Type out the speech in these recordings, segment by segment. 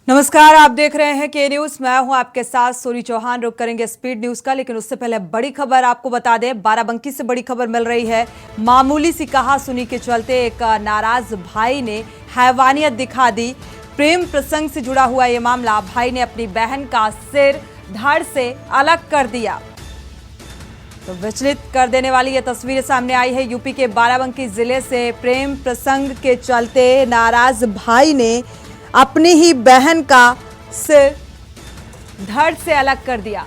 नमस्कार, आप देख रहे हैं के न्यूज। मैं हूं आपके साथ सोनी चौहान। रुक करेंगे स्पीड न्यूज का, लेकिन उससे पहले बड़ी खबर आपको बता दें। बाराबंकी से बड़ी खबर मिल रही है। मामूली सी कहासुनी के चलते एक नाराज भाई ने हैवानियत दिखा दी। प्रेम प्रसंग से जुड़ा हुआ यह मामला। भाई ने अपनी बहन का सिर धड़ से अलग कर दिया। तो विचलित कर देने वाली ये तस्वीरें सामने आई है। यूपी के बाराबंकी जिले से प्रेम प्रसंग के चलते नाराज भाई ने अपनी ही बहन का सिर धड़ से अलग कर दिया।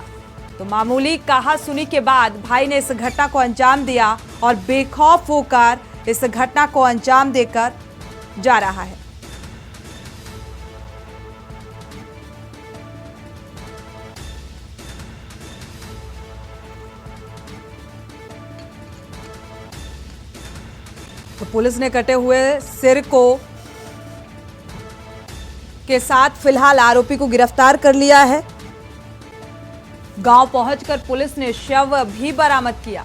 तो मामूली कहासुनी के बाद भाई ने इस घटना को अंजाम दिया और बेखौफ होकर इस घटना को अंजाम देकर जा रहा है। तो पुलिस ने कटे हुए सिर के साथ फिलहाल आरोपी को गिरफ्तार कर लिया है। गांव पहुंचकर पुलिस ने शव भी बरामद किया।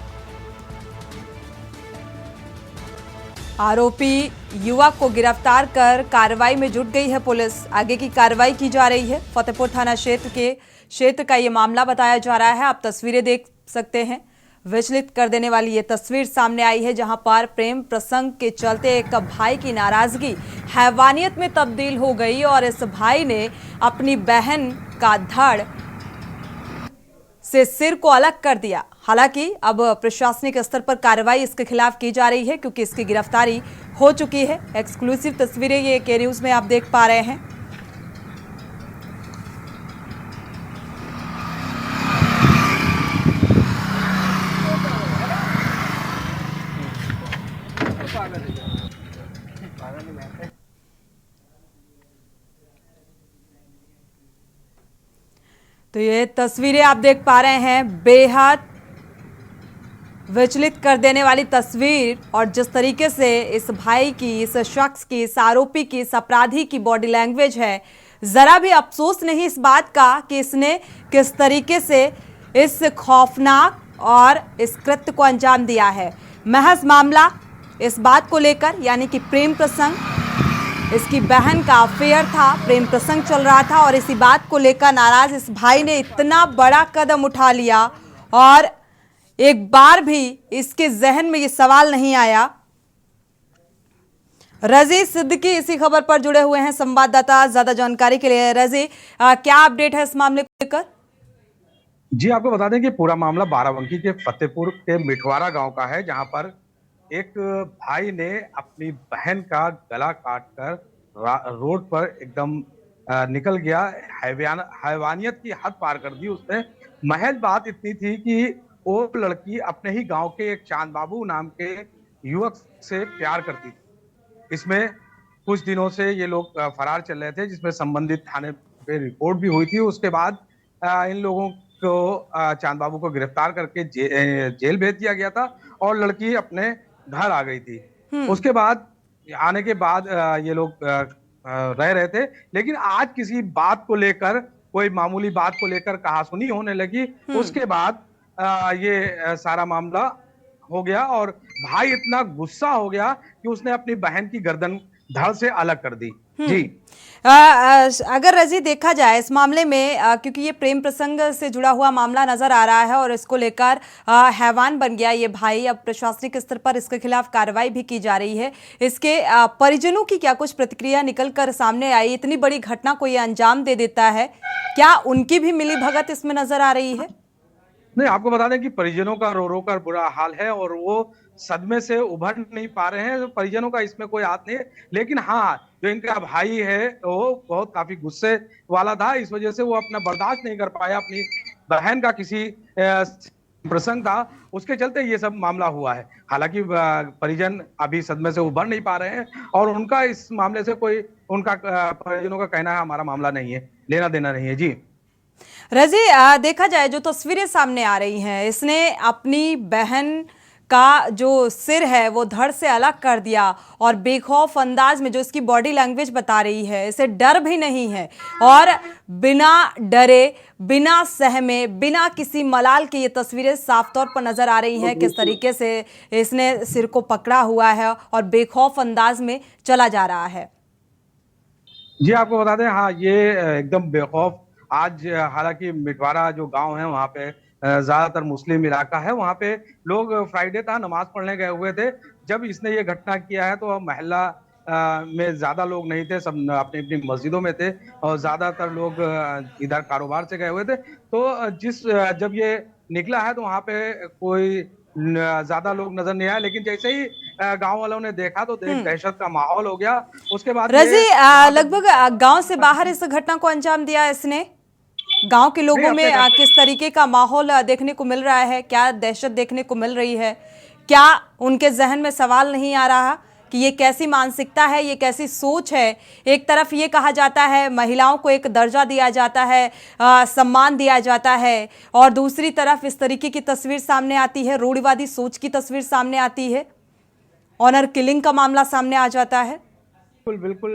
आरोपी युवक को गिरफ्तार कर कार्रवाई में जुट गई है पुलिस। आगे की कार्रवाई की जा रही है। फतेहपुर थाना क्षेत्र का यह मामला बताया जा रहा है। आप तस्वीरें देख सकते हैं। विचलित कर देने वाली ये तस्वीर सामने आई है, जहां पर प्रेम प्रसंग के चलते एक भाई की नाराजगी हैवानियत में तब्दील हो गई और इस भाई ने अपनी बहन का धड़ से सिर को अलग कर दिया। हालांकि अब प्रशासनिक स्तर पर कार्रवाई इसके खिलाफ की जा रही है, क्योंकि इसकी गिरफ्तारी हो चुकी है। एक्सक्लूसिव तस्वीरें ये के न्यूज में आप देख पा रहे हैं। तो ये तस्वीरें आप देख पा रहे हैं। बेहद विचलित कर देने वाली तस्वीर, और जिस तरीके से इस भाई की, इस शख्स की, इस आरोपी की, इस अपराधी की बॉडी लैंग्वेज है, जरा भी अफसोस नहीं इस बात का कि इसने किस तरीके से इस खौफनाक और इस कृत्य को अंजाम दिया है। महज मामला इस बात को लेकर, यानी कि प्रेम प्रसंग, इसकी बहन का अफेयर था, प्रेम प्रसंग चल रहा था, और इसी बात को लेकर नाराज इस भाई ने इतना बड़ा कदम उठा लिया और एक बार भी इसके जहन में ये सवाल नहीं आया। रजी सिद्दीकी इसी खबर पर जुड़े हुए हैं संवाददाता, ज्यादा जानकारी के लिए। रजी, क्या अपडेट है इस मामले को लेकर? जी, आपको बता दें कि पूरा मामला बाराबंकी के फतेहपुर के मिठवारा गांव का है, जहां पर एक भाई ने अपनी बहन का गला काटकर रोड पर एकदम निकल गया। हैवानियत की हद पार कर दी उसने। महज बात इतनी थी कि वो लड़की अपने ही गांव के एक चांद बाबू नाम के युवक से प्यार करती थी। इसमें कुछ दिनों से ये लोग फरार चल रहे थे, जिसमें संबंधित थाने पे रिपोर्ट भी हुई थी। उसके बाद इन लोगों को चांद बाबू को गिरफ्तार करके जेल भेज दिया गया था और लड़की अपने घर आ गई थी। उसके बाद आने के बाद ये लोग रह रहे थे, लेकिन आज किसी बात को लेकर, कोई मामूली बात को लेकर कहासुनी होने लगी। उसके बाद ये सारा मामला हो गया और भाई इतना गुस्सा हो गया कि उसने अपनी बहन की गर्दन धड़ से अलग कर दी। जी, अगर रजी देखा जाए इस मामले में, क्योंकि ये प्रेम प्रसंग से जुड़ा हुआ मामला नजर आ रहा है और इसको लेकर हैवान बन गया ये भाई। अब प्रशासनिक स्तर पर इसके खिलाफ कार्रवाई भी की जा रही है। इसके परिजनों की क्या कुछ प्रतिक्रिया निकल कर सामने आई? इतनी बड़ी घटना को ये अंजाम दे देता है, क्या उनकी भी मिली भगत इसमें नजर आ रही है? नहीं, आपको बता दें कि परिजनों का रो रो कर बुरा हाल है और वो सदमे से उभर नहीं पा रहे हैं। तो परिजनों का इसमें कोई हाथ नहीं है, लेकिन हाँ, जो इनका भाई है वो बहुत काफी गुस्से वाला था। इस वजह से वो अपना बर्दाश्त नहीं कर पाया। अपनी बहन का किसी प्रसंग था, उसके चलते ये सब मामला हुआ है। हालांकि परिजन अभी सदमे से उभर नहीं पा रहे हैं और उनका इस मामले से कोई, उनका परिजनों का कहना है हमारा मामला नहीं है, लेना देना नहीं है। जी रजी, देखा जाए जो तस्वीरें सामने आ रही हैं, इसने अपनी बहन का जो सिर है वो धड़ से अलग कर दिया और बेखौफ अंदाज में, जो इसकी बॉडी लैंग्वेज बता रही है, इसे डर भी नहीं है और बिना डरे, बिना सहमे, बिना किसी मलाल की ये तस्वीरें साफ तौर पर नजर आ रही हैं किस तरीके से इसने सिर को पकड़ा हुआ है और बेखौफ अंदाज में चला जा रहा है। जी आपको बता दें, हाँ ये एकदम बेखौफ आज हालांकि मिटवारा जो गांव है वहाँ पे ज्यादातर मुस्लिम इलाका है। वहाँ पे लोग फ्राइडे था, नमाज पढ़ने गए हुए थे। जब इसने ये घटना किया है तो मोहल्ला में ज्यादा लोग नहीं थे, सब अपनी अपनी मस्जिदों में थे और ज्यादातर लोग इधर कारोबार से गए हुए थे। तो जब ये निकला है तो वहाँ पे कोई ज्यादा लोग नजर नहीं आए, लेकिन जैसे ही गांव वालों ने देखा तो हम्म। दहशत का माहौल हो गया। उसके बाद ये रजी, वहां पे लगभग गांव से बाहर इस घटना को अंजाम दिया है इसने। गांव के नहीं लोगों अपने में घर पे। किस तरीके का माहौल देखने को मिल रहा है? क्या दहशत देखने को मिल रही है? क्या उनके जहन में सवाल नहीं आ रहा कि ये कैसी मानसिकता है, ये कैसी सोच है? एक तरफ ये कहा जाता है महिलाओं को एक दर्जा दिया जाता है, सम्मान दिया जाता है, और दूसरी तरफ इस तरीके की तस्वीर सामने आती है, रूढ़िवादी सोच की तस्वीर सामने आती है, ऑनर किलिंग का मामला सामने आ जाता है। बिल्कुल बिल्कुल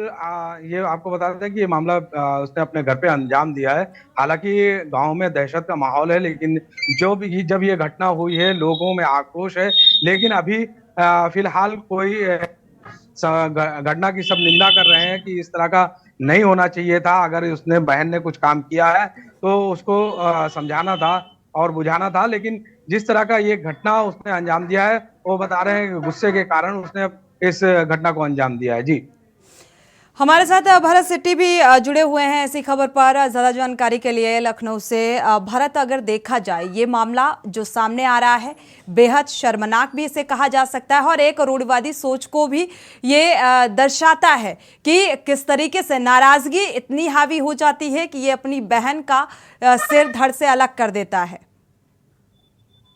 ये आपको बता दें कि ये मामला उसने अपने घर पे अंजाम दिया है। हालांकि गांव में दहशत का माहौल है, लेकिन जब ये घटना हुई है लोगों में आक्रोश है। लेकिन अभी फिलहाल कोई घटना की सब निंदा कर रहे हैं कि इस तरह का नहीं होना चाहिए था। अगर उसने बहन ने कुछ काम किया है तो उसको समझाना था और बुझाना था, लेकिन जिस तरह का ये घटना उसने अंजाम दिया है वो बता रहे हैं कि गुस्से के कारण उसने इस घटना को अंजाम दिया है। जी हमारे साथ भरत सिट्टी भी जुड़े हुए हैं ऐसी खबर पर ज्यादा जानकारी के लिए लखनऊ से। भरत, अगर देखा जाए ये मामला जो सामने आ रहा है बेहद शर्मनाक भी इसे कहा जा सकता है, और एक रूढ़िवादी सोच को भी ये दर्शाता है कि किस तरीके से नाराजगी इतनी हावी हो जाती है कि ये अपनी बहन का सिर धड़ से अलग कर देता है।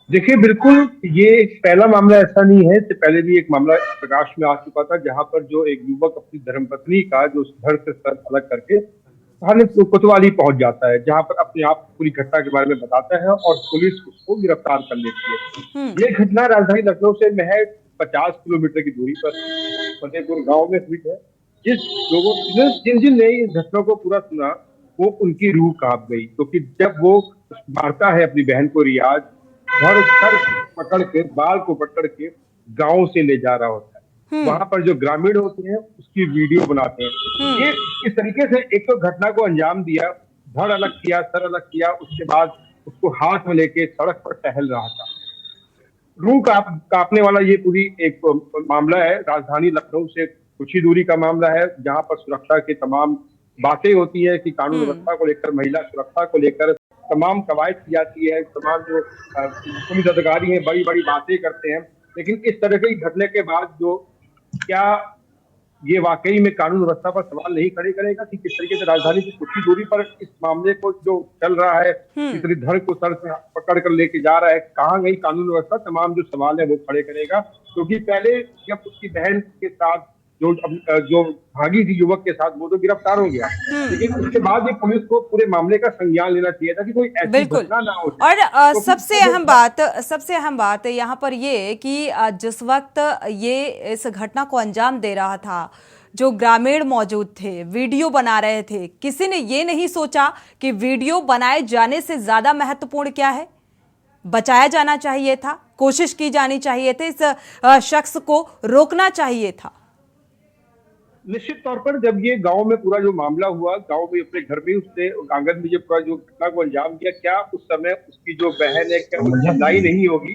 देखिए, बिल्कुल ये पहला मामला ऐसा नहीं है। इससे पहले भी एक मामला प्रकाश में आ चुका था जहां पर जो एक युवक अपनी धर्मपत्नी का जो धड़ से सर अलग करके थाने कोतवाली पहुंच जाता है, जहां पर अपने आप पूरी घटना के बारे में बताता है और पुलिस उसको गिरफ्तार कर लेती है। ये घटना राजधानी लखनऊ से महज 50 किलोमीटर की दूरी पर फतेहपुर गांव में हुई है। जिन जिन ने इस घटना को पूरा सुना वो उनकी रूह कांप गई, क्योंकि जब वो मारता है अपनी बहन को, रियाज धड़ सर पकड़ के, बाल को पकड़ के गांव से ले जा रहा होता है, वहां पर जो ग्रामीण होते हैं उसकी वीडियो बनाते हैं। ये इस तरीके से एक तो घटना को अंजाम दिया, धड़ अलग किया, सर अलग किया, उसके बाद उसको हाथ में लेके सड़क पर टहल रहा था। रूह कांपने वाला ये पूरी एक मामला है। राजधानी लखनऊ से कुछ ही दूरी का मामला है, जहां पर सुरक्षा की तमाम बातें होती है कि कानून व्यवस्था को लेकर, महिला सुरक्षा को लेकर तमाम कवायद की जाती है, तमाम जो पुलिस अधिकारी हैं बड़ी बड़ी बातें करते हैं। लेकिन इस तरह की घटने के बाद जो क्या ये वाकई में कानून व्यवस्था पर सवाल नहीं खड़े करेगा कि किस तरीके से राजधानी की कुछ ही दूरी पर इस मामले को जो चल रहा है, कितनी धड़ को सर से पकड़ कर लेके जा रहा है, कहाँ गई कानून व्यवस्था, तमाम जो सवाल है वो खड़े करेगा। क्योंकि पहले जब उसकी बहन के साथ जो भागी थी युवक के साथ, वो तो गिरफ्तार हो गया, लेकिन उसके बाद ये पुलिस को पूरे मामले का संज्ञान लेना चाहिए था कि कोई ऐसी घटना ना हो। और सबसे अहम बात यहाँ पर ये कि जिस वक्त ये इस घटना को अंजाम दे रहा था, जो ग्रामीण मौजूद थे, वीडियो बना रहे थे, किसी ने ये नहीं सोचा कि वीडियो बनाए जाने से ज्यादा महत्वपूर्ण क्या है? बचाया जाना चाहिए था, कोशिश की जानी चाहिए थी, इस शख्स को रोकना चाहिए था। निश्चित तौर पर जब ये गांव में पूरा जो मामला हुआ, गांव में अपने घर में उसने आंगन में जो पूरा जो घटना को अंजाम दिया, क्या उस समय उसकी जो बहन है क्या वो चिल्लाई नहीं होगी?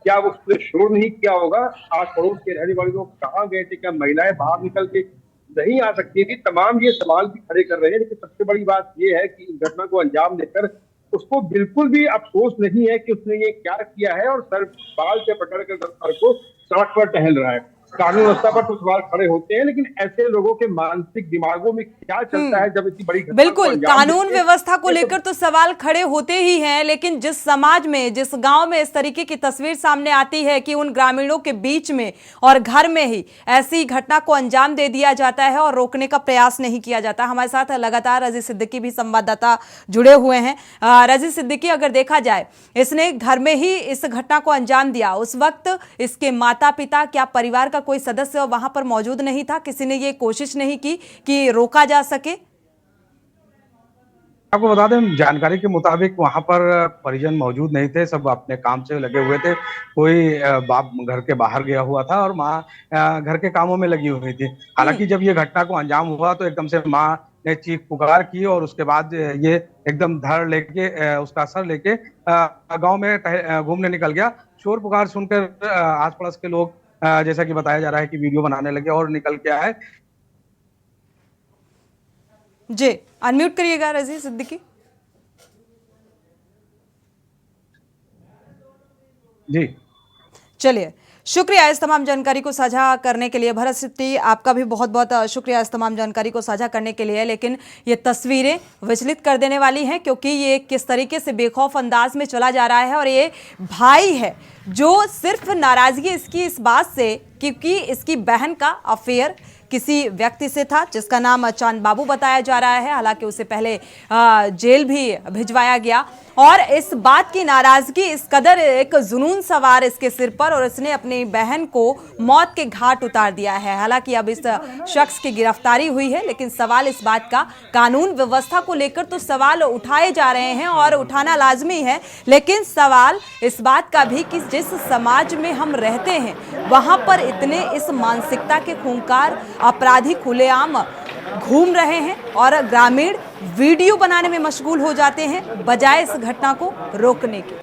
क्या उसने शोर नहीं किया होगा? आस पड़ोस के रहने वाले लोग कहाँ गए थे? क्या महिलाएं बाहर निकल के नहीं आ सकती थी? तमाम ये सवाल भी खड़े कर रहे हैं। लेकिन सबसे बड़ी बात ये है कि इस घटना को अंजाम देकर उसको बिल्कुल भी अफसोस नहीं है कि उसने ये क्या किया है, और सर बाल से पकड़कर सर को सड़क पर टहल रहा है। कानून व्यवस्था पर तो सवाल खड़े होते हैं, लेकिन ऐसे लोगों के मानसिक दिमागों में क्या चलता है जब इतनी बड़ी घटना बिल्कुल, कानून व्यवस्था को लेकर तो सवाल खड़े होते ही हैं, लेकिन जिस समाज में, जिस गांव में इस तरीके की तस्वीर सामने आती है कि उन ग्रामीणों के बीच में और घर में ही ऐसी घटना को अंजाम दे दिया जाता है और रोकने का प्रयास नहीं किया जाता। हमारे साथ लगातार रजी सिद्दीकी भी संवाददाता जुड़े हुए हैं। रजी सिद्दीकी, अगर देखा जाए इसने घर में ही इस घटना को अंजाम दिया, उस वक्त इसके माता पिता, क्या परिवार का कोई सदस्य वहां पर मौजूद नहीं था? किसी ने ये कोशिश नहीं की कि रोका जा सके? आपको बता दें, जानकारी के मुताबिक वहां पर परिजन मौजूद नहीं थे, सब अपने काम से लगे हुए थे। कोई बाप घर के बाहर गया हुआ था और माँ घर के कामों में लगी हुई थी। हालांकि जब ये घटना को अंजाम हुआ तो एकदम से माँ ने चीख पुकार की और उसके बाद ये एकदम धड़ लेके उसका सर लेके गांव में घूमने निकल गया। शोर पुकार सुनकर आस पड़ोस के लोग जैसा कि बताया जा रहा है कि वीडियो बनाने लगे और निकल के आए। जी अनम्यूट करिएगा रजी सिद्दीकी। जी चलिए, शुक्रिया इस तमाम जानकारी को साझा करने के लिए। भरत सिट्टी, आपका भी बहुत बहुत शुक्रिया इस तमाम जानकारी को साझा करने के लिए। लेकिन ये तस्वीरें विचलित कर देने वाली हैं, क्योंकि ये किस तरीके से बेखौफ अंदाज में चला जा रहा है। और ये भाई है जो सिर्फ नाराजगी इसकी इस बात से क्योंकि इसकी बहन का अफेयर किसी व्यक्ति से था जिसका नाम चांद बाबू बताया जा रहा है। हालांकि उसे पहले जेल भी भिजवाया गया और इस बात की नाराजगी इस कदर एक जुनून सवार इसके सिर पर और इसने अपनी बहन को मौत के घाट उतार दिया है। हालांकि अब इस शख्स की गिरफ्तारी हुई है, लेकिन सवाल इस बात का कानून व्यवस्था को लेकर तो सवाल उठाए जा रहे हैं और उठाना लाजमी है। लेकिन सवाल इस बात का भी कि जिस समाज में हम रहते हैं वहां पर इतने इस मानसिकता के खूंखार अपराधी खुलेआम घूम रहे हैं और ग्रामीण वीडियो बनाने में मशगूल हो जाते हैं बजाय इस घटना को रोकने के।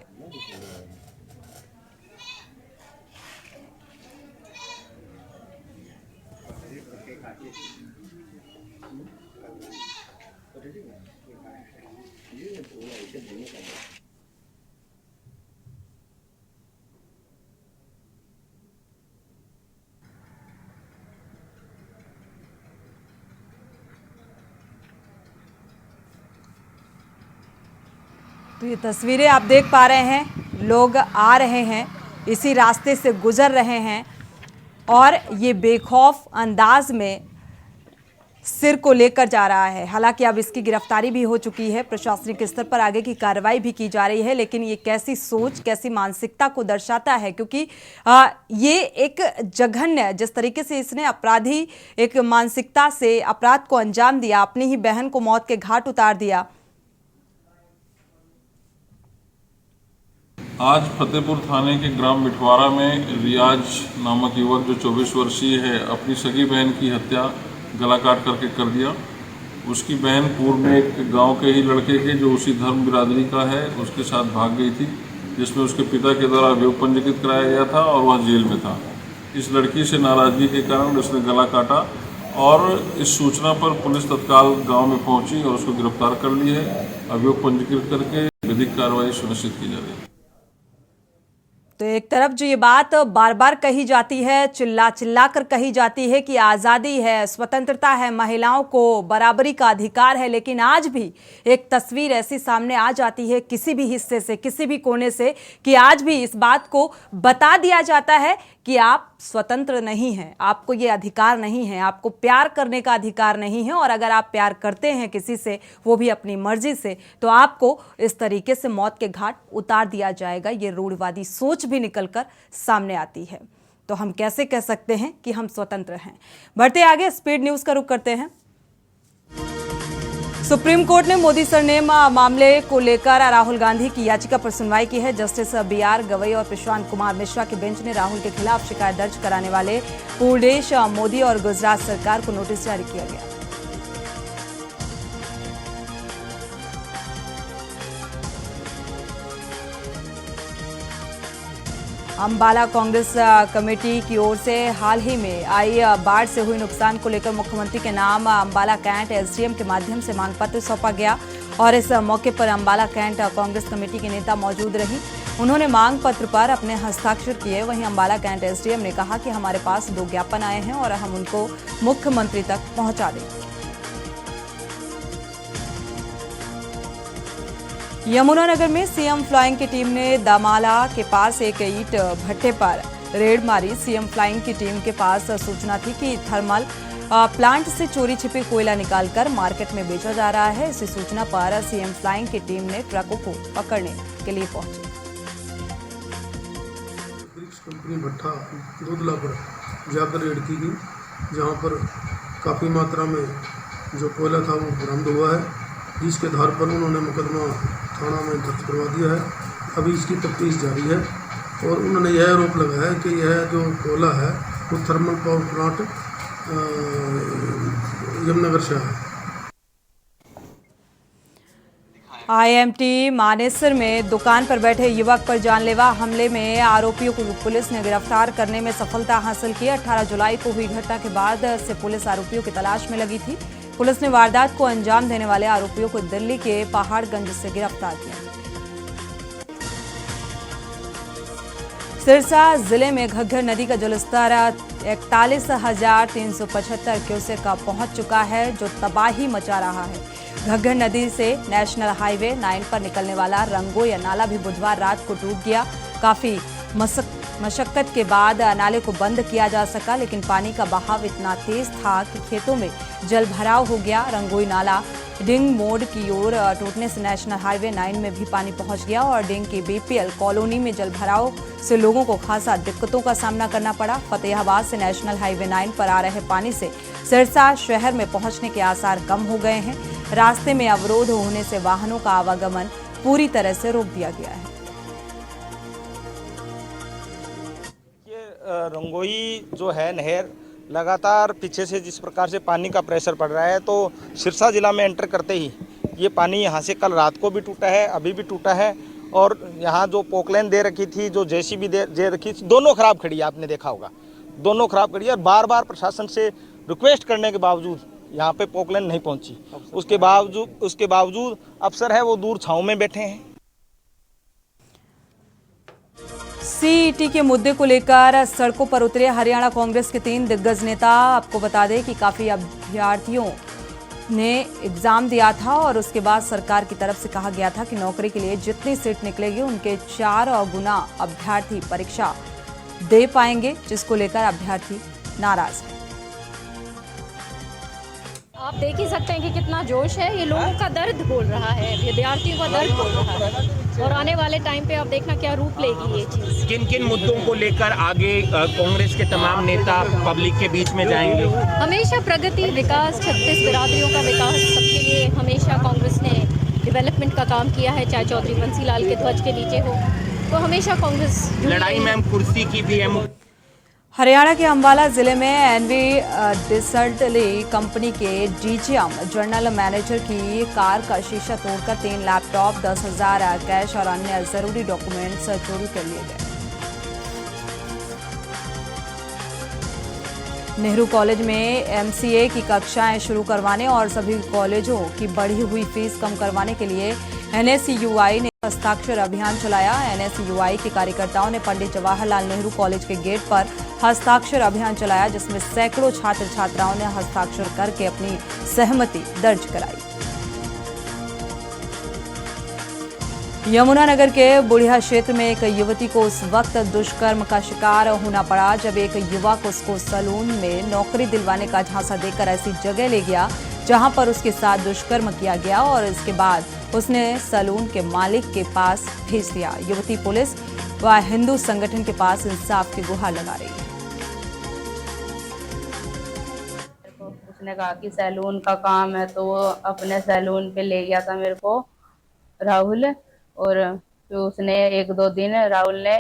तो ये तस्वीरें आप देख पा रहे हैं, लोग आ रहे हैं, इसी रास्ते से गुजर रहे हैं और ये बेखौफ अंदाज में सिर को लेकर जा रहा है। हालांकि अब इसकी गिरफ्तारी भी हो चुकी है, प्रशासनिक स्तर पर आगे की कार्रवाई भी की जा रही है। लेकिन ये कैसी सोच, कैसी मानसिकता को दर्शाता है, क्योंकि ये एक जघन्य जिस तरीके से इसने अपराधी एक मानसिकता से अपराध को अंजाम दिया, अपनी ही बहन को मौत के घाट उतार दिया। आज फतेहपुर थाने के ग्राम मिठवारा में रियाज नामक युवक जो 24 वर्षीय है अपनी सगी बहन की हत्या गला काट करके कर दिया। उसकी बहन पूर्व में एक गांव के ही लड़के के जो उसी धर्म बिरादरी का है उसके साथ भाग गई थी, जिसमें उसके पिता के द्वारा अभियोग पंजीकृत कराया गया था और वह जेल में था। इस लड़की से नाराजगी के कारण उसने गला काटा और इस सूचना पर पुलिस तत्काल गाँव में पहुँची और उसको गिरफ्तार कर ली है। अभियोग पंजीकृत करके विधिक कार्रवाई सुनिश्चित की जा रही है। तो एक तरफ जो ये बात बार बार कही जाती है, चिल्ला चिल्ला कर कही जाती है कि आज़ादी है, स्वतंत्रता है, महिलाओं को बराबरी का अधिकार है, लेकिन आज भी एक तस्वीर ऐसी सामने आ जाती है किसी भी हिस्से से, किसी भी कोने से, कि आज भी इस बात को बता दिया जाता है कि आप स्वतंत्र नहीं हैं, आपको ये अधिकार नहीं है, आपको प्यार करने का अधिकार नहीं है। और अगर आप प्यार करते हैं किसी से, वो भी अपनी मर्जी से, तो आपको इस तरीके से मौत के घाट उतार दिया जाएगा। ये रूढ़िवादी सोच भी निकलकर सामने आती है। तो हम कैसे कह सकते हैं कि हम स्वतंत्र हैं? बढ़ते आगे, स्पीड न्यूज का रुख करते हैं। सुप्रीम कोर्ट ने मोदी सरनेम मामले को लेकर राहुल गांधी की याचिका पर सुनवाई की है। जस्टिस BR गवई और प्रशांत कुमार मिश्रा की बेंच ने राहुल के खिलाफ शिकायत दर्ज कराने वाले पूर्णेश मोदी और गुजरात सरकार को नोटिस जारी किया गया। अंबाला कांग्रेस कमेटी की ओर से हाल ही में आई बाढ़ से हुई नुकसान को लेकर मुख्यमंत्री के नाम अंबाला कैंट SDM के माध्यम से मांग पत्र सौंपा गया और इस मौके पर अंबाला कैंट कांग्रेस कमेटी के नेता मौजूद रही। उन्होंने मांग पत्र पर अपने हस्ताक्षर किए। वहीं अंबाला कैंट SDM ने कहा कि हमारे पास 2 ज्ञापन आए हैं और हम उनको मुख्यमंत्री तक पहुंचा देंगे। यमुनानगर में CM फ्लाइंग की टीम ने दामाला के पास एक ईंट भट्टे पर रेड मारी। CM फ्लाइंग की टीम के पास सूचना थी कि थर्मल प्लांट से चोरी छिपे कोयला निकालकर मार्केट में बेचा जा रहा है। इसी सूचना पर CM फ्लाइंग की टीम ने ट्रकों को पकड़ने के लिए पहुंची। कंपनी भट्टा दूधला पर जाकर रेड की गई, जहां पर काफ़ी मात्रा में जो कोयला था वो बरामद हुआ है, जिसके आधार पर उन्होंने मुकदमा थाना में दर्ज करवा दिया है। अभी इसकी तफ्तीश जारी है और उन्होंने यह आरोप लगाया है कि यह जो कोयला है वो थर्मल पावर प्लांट यमुनानगर से है। आईएमटी मानेसर में दुकान पर बैठे युवक पर जानलेवा हमले में आरोपियों को पुलिस ने गिरफ्तार करने में सफलता हासिल की। 18 जुलाई को हुई घटना के बाद से पुलिस आरोपियों की तलाश में लगी थी। पुलिस ने वारदात को अंजाम देने वाले आरोपियों को दिल्ली के पहाड़गंज से गिरफ्तार किया। सिरसा जिले में घग्गर नदी का जलस्तर 41,375 क्यूसेक का पहुंच चुका है, जो तबाही मचा रहा है। घग्गर नदी से नेशनल हाईवे 9 पर निकलने वाला रंगोया नाला भी बुधवार रात को टूट गया। काफी मशक्कत के बाद नाले को बंद किया जा सका, लेकिन पानी का बहाव इतना तेज था कि खेतों में जल भराव हो गया। रंगोई नाला डिंग मोड़ की ओर टूटने से नेशनल हाईवे 9 में भी पानी पहुंच गया और डिंग की बीपीएल कॉलोनी में जल भराव से लोगों को खासा दिक्कतों का सामना करना पड़ा। फतेहाबाद से नेशनल हाईवे 9 पर आ रहे पानी से सिरसा शहर में पहुंचने के आसार कम हो गए हैं। रास्ते में अवरोध होने से वाहनों का आवागमन पूरी तरह से रोक दिया गया है। रंगोई जो है नहर लगातार पीछे से जिस प्रकार से पानी का प्रेशर पड़ रहा है, तो सिरसा जिला में एंटर करते ही ये पानी यहाँ से कल रात को भी टूटा है, अभी भी टूटा है। और यहाँ जो पोकलैन दे रखी थी, जो जेसीबी दे रखी थी, दोनों खराब खड़ी है, आपने देखा होगा, दोनों खराब खड़ी है। और बार बार प्रशासन से रिक्वेस्ट करने के बावजूद यहाँ पे पोकलैन नहीं पहुँची। उसके बावजूद अफसर है वो दूर छाँव में बैठे हैं। सीईटी के मुद्दे को लेकर सड़कों पर उतरे हरियाणा कांग्रेस के 3 दिग्गज नेता। आपको बता दें कि काफी अभ्यर्थियों ने एग्जाम दिया था और उसके बाद सरकार की तरफ से कहा गया था कि नौकरी के लिए जितनी सीट निकलेगी उनके 4 गुना अभ्यर्थी परीक्षा दे पाएंगे, जिसको लेकर अभ्यर्थी नाराज हैं। आप देख ही सकते हैं कि कितना जोश है, ये लोगों का दर्द बोल रहा है, विद्यार्थियों का दर्द बोल रहा है। और आने वाले टाइम पे आप देखना क्या रूप लेगी ये चीज़। किन किन मुद्दों को लेकर आगे कांग्रेस के तमाम नेता पब्लिक के बीच में जाएंगे? हमेशा प्रगति, विकास, 36 बिरादरियों का विकास, सबके लिए हमेशा कांग्रेस ने डेवलपमेंट का काम किया है, चाहे चौधरी बंसी लाल के ध्वज के नीचे हो, तो हमेशा कांग्रेस लड़ाई में कुर्सी की भी है। हरियाणा के अंबाला जिले में एनवी डिसल्टली कंपनी के डीजीएम जनरल मैनेजर की कार का शीशा तोड़कर 3 लैपटॉप, 10,000 कैश और अन्य जरूरी डॉक्यूमेंट्स चोरी कर लिए गए। नेहरू कॉलेज में एमसीए की कक्षाएं शुरू करवाने और सभी कॉलेजों की बढ़ी हुई फीस कम करवाने के लिए एनएसयूआई ने हस्ताक्षर अभियान चलाया। एनएसयूआई के कार्यकर्ताओं ने पंडित जवाहरलाल नेहरू कॉलेज के गेट पर हस्ताक्षर अभियान चलाया, जिसमें सैकड़ों छात्र छात्राओं ने हस्ताक्षर करके अपनी सहमति दर्ज कराई। यमुनानगर के बुढ़िया क्षेत्र में एक युवती को उस वक्त दुष्कर्म का शिकार होना पड़ा जब एक युवक उसको सैलून में नौकरी दिलवाने का झांसा देकर ऐसी जगह ले गया जहां पर उसके साथ दुष्कर्म किया गया और इसके बाद उसने सैलून के मालिक के पास भेज दिया। युवती पुलिस व हिंदू संगठन के पास इंसाफ की गुहार लगा रही है। उसने कहा कि सैलून का काम है, तो वो अपने सैलून पे ले गया था मेरे को राहुल, और फिर उसने 1-2 दिन राहुल ने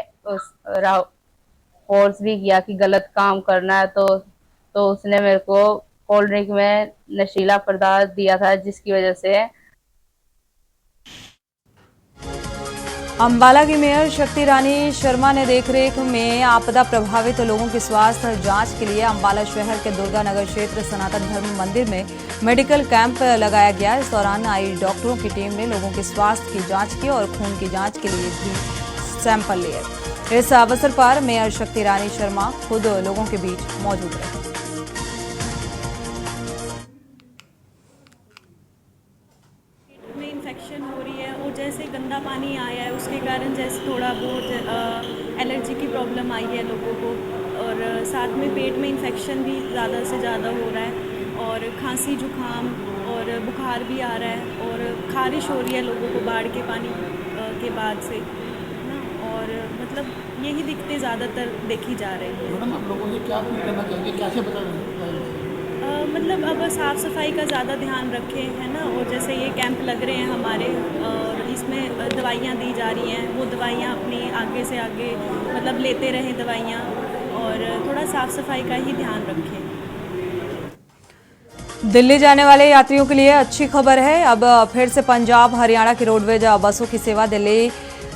फोर्स भी किया कि गलत काम करना है, तो उसने मेरे को कोल्ड ड्रिंक में नशीला पदार्थ दिया था, जिसकी वजह से। अंबाला की मेयर शक्ति रानी शर्मा ने देखरेख में आपदा प्रभावित लोगों की स्वास्थ्य जांच के लिए अंबाला शहर के दुर्गानगर क्षेत्र सनातन धर्म मंदिर में मेडिकल कैंप लगाया गया। इस दौरान आई डॉक्टरों की टीम ने लोगों के स्वास्थ्य की जांच की और खून की जांच के लिए भी सैंपल लिए। इस अवसर पर मेयर शक्ति रानी शर्मा खुद लोगों के बीच मौजूद रहे। इन्फेक्शन हो रही है और जैसे गंदा पानी आया है उसके कारण जैसे थोड़ा बहुत एलर्जी की प्रॉब्लम आई है लोगों को, और साथ में पेट में इन्फेक्शन भी ज़्यादा से ज़्यादा हो रहा है और खांसी जुकाम और बुखार भी आ रहा है और खारिश हो रही है लोगों को बाढ़ के पानी के बाद से ना, और मतलब यही दिक्कतें ज़्यादातर देखी जा रही हैं। मैडम, आप लोगों से क्या अपील करना चाहेंगे, कैसे बता मतलब अब साफ़ सफाई का ज़्यादा ध्यान रखें, है ना, और जैसे ये कैंप लग रहे हैं हमारे और इसमें दवाइयाँ दी जा रही हैं, वो दवाइयाँ अपनी आगे से आगे मतलब लेते रहें दवाइयाँ, और थोड़ा साफ़ सफाई का ही ध्यान रखें। दिल्ली जाने वाले यात्रियों के लिए अच्छी खबर है। अब फिर से पंजाब हरियाणा की रोडवेज बसों की सेवा दिल्ली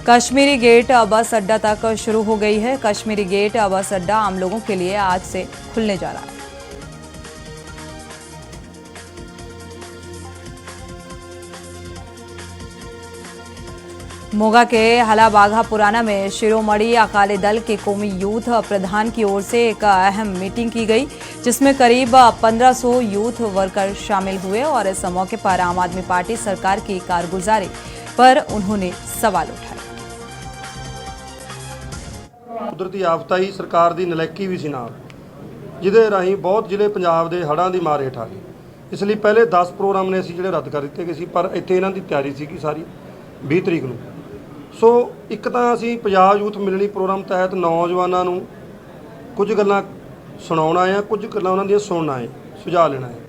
कश्मीरी गेट बस अड्डा तक शुरू हो गई है। कश्मीरी गेट बस अड्डा आम लोगों के लिए आज से खुलने जा रहा है। मोगा के हला बाघा पुराना में शिरोमणि अकाली दल के कौमी यूथ प्रधान की ओर से एक अहम मीटिंग की गई, जिसमें करीब 1500 यूथ वर्कर शामिल हुए और इस मौके पर आम आदमी पार्टी सरकार की कारगुजारी पर उन्होंने सवाल उठाए। ਕੁਦਰਤੀ ਆਫਤਾ ਹੀ ਸਰਕਾਰ ਦੀ ਨਲਾਇਕੀ ਵੀ ਸੀ ਨਾਲ, ਜਿਹਦੇ ਰਾਹੀਂ ਬਹੁਤ ਜ਼ਿਲ੍ਹੇ ਪੰਜਾਬ ਦੇ ਹੜ੍ਹਾਂ ਦੀ ਮਾਰ ਹੇਠ ਆ ਗਏ। ਇਸ ਲਈ ਪਹਿਲੇ 10 ਪ੍ਰੋਗਰਾਮ ਨੇ ਅਸੀਂ ਜਿਹੜੇ ਰੱਦ ਕਰ ਦਿੱਤੇ ਗਏ ਸੀ, ਪਰ ਇੱਥੇ ਇਹਨਾਂ ਦੀ ਤਿਆਰੀ ਸੀਗੀ ਸਾਰੀ 20 ਤਰੀਕ ਨੂੰ। ਸੋ ਇੱਕ ਤਾਂ ਅਸੀਂ ਪੰਜਾਬ ਯੂਥ ਮਿਲਣੀ ਪ੍ਰੋਗਰਾਮ ਤਹਿਤ ਨੌਜਵਾਨਾਂ ਨੂੰ ਕੁਝ ਗੱਲਾਂ ਸੁਣਾਉਣਾ ਆ, ਕੁਝ ਗੱਲਾਂ ਉਹਨਾਂ ਦੀਆਂ ਸੁਣਨਾ ਹੈ, ਸੁਝਾਅ ਲੈਣਾ ਹੈ।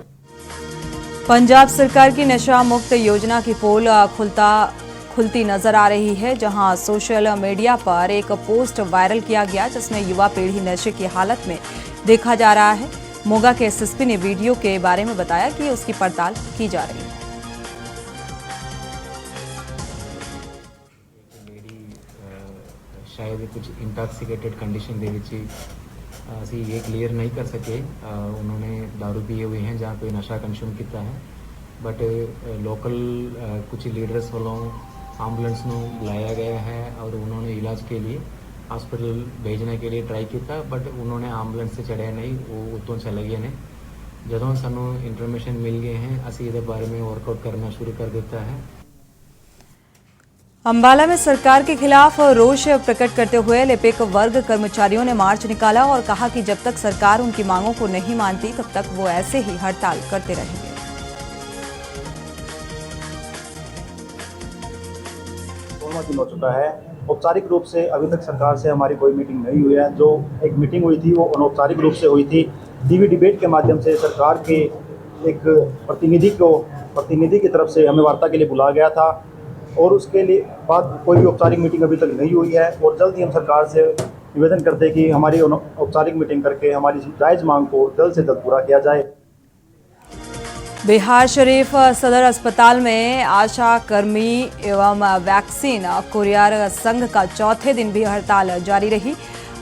पंजाब सरकार की नशा मुक्त योजना की पोल खुलती नजर आ रही है, जहां सोशल मीडिया पर एक पोस्ट वायरल किया गया जिसमें युवा पीढ़ी नशे की हालत में देखा जा रहा है। मोगा के एसएसपी ने वीडियो के बारे में बताया कि उसकी पड़ताल की जा रही है। शायद कुछ इंटॉक्सिकेटेड कंडीशन ਦੇ ਵਿੱਚ ਅਸੀਂ ਇਹ ਕਲੀਅਰ ਨਹੀਂ ਕਰ ਸਕੇ उन्होंने दारू पिए हुए हैं जहाँ कोई नशा कंज्यूम किया है, बट लोकल कुछ लीडर्स वालों एम्बुलेंस ਨੂੰ बुलाया गया है और उन्होंने इलाज के लिए हॉस्पिटल भेजने के लिए ट्राई किया, बट उन्होंने एम्बुलेंस से चढ़िया नहीं, वो उतों चले गए ने। ਜਦੋਂ ਸਾਨੂੰ इन्फॉर्मेशन मिल गए हैं ਅਸੀਂ ਇਹਦੇ बारे में वर्कआउट करना शुरू कर देता है। अंबाला में सरकार के खिलाफ रोष प्रकट करते हुए लिपिक वर्ग कर्मचारियों ने मार्च निकाला और कहा कि जब तक सरकार उनकी मांगों को नहीं मानती तब तक वो ऐसे ही हड़ताल करते रहेंगे। दिन हो चुका है, औपचारिक रूप से अभी तक सरकार से हमारी कोई मीटिंग नहीं हुई है। जो एक मीटिंग हुई थी वो अनौपचारिक रूप से हुई थी, टीवी डिबेट के माध्यम से सरकार के एक प्रतिनिधि की तरफ से हमें वार्ता के लिए बुलाया गया था और उसके लिए बाद कोई भी औपचारिक मीटिंग अभी तक नहीं हुई है। और जल्द ही हम सरकार से निवेदन करते हैं कि हमारी औपचारिक मीटिंग करके हमारी जायज़ मांग को जल्द से जल्द पूरा किया जाए। बिहार शरीफ सदर अस्पताल में आशा कर्मी एवं वैक्सीन कुरियर संघ का चौथे दिन भी हड़ताल जारी रही।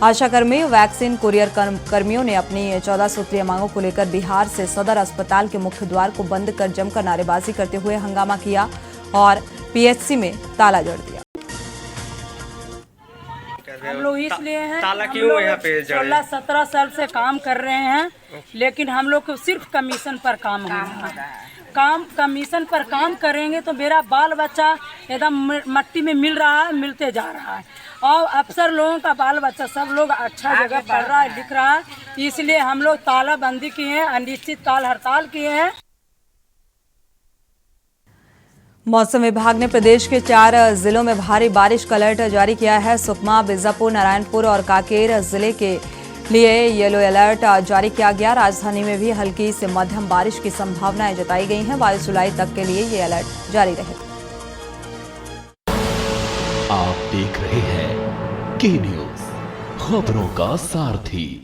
आशा कर्मी वैक्सीन कुरियर कर्मियों ने अपनी 14 सूत्रीय मांगों को लेकर बिहार से सदर अस्पताल के मुख्य द्वार को बंद कर जमकर नारेबाजी करते हुए हंगामा किया और पीएचसी में ताला जड़ दिया। हम लोग इसलिए हैं, ताला क्यों यहाँ पे 16-17 साल से काम कर रहे हैं, लेकिन हम लोग को सिर्फ कमीशन पर काम हो रहा है। कमीशन पर काम करेंगे तो मेरा बाल बच्चा एकदम मट्टी में मिलते जा रहा है और अफसर लोगों का बाल बच्चा सब लोग अच्छा जगह पढ़ रहा है, लिख रहा है। इसलिए हम लोग तालाबंदी किए हैं, अनिश्चित काल हड़ताल किए हैं। मौसम विभाग ने प्रदेश के 4 जिलों में भारी बारिश का अलर्ट जारी किया है। सुकमा, बीजापुर, नारायणपुर और कांकेर जिले के लिए येलो अलर्ट जारी किया गया। राजधानी में भी हल्की से मध्यम बारिश की संभावनाएं जताई गई हैं। 22 जुलाई तक के लिए ये अलर्ट जारी रहेगा। आप देख रहे हैं के न्यूज़, खबरों का सारथी।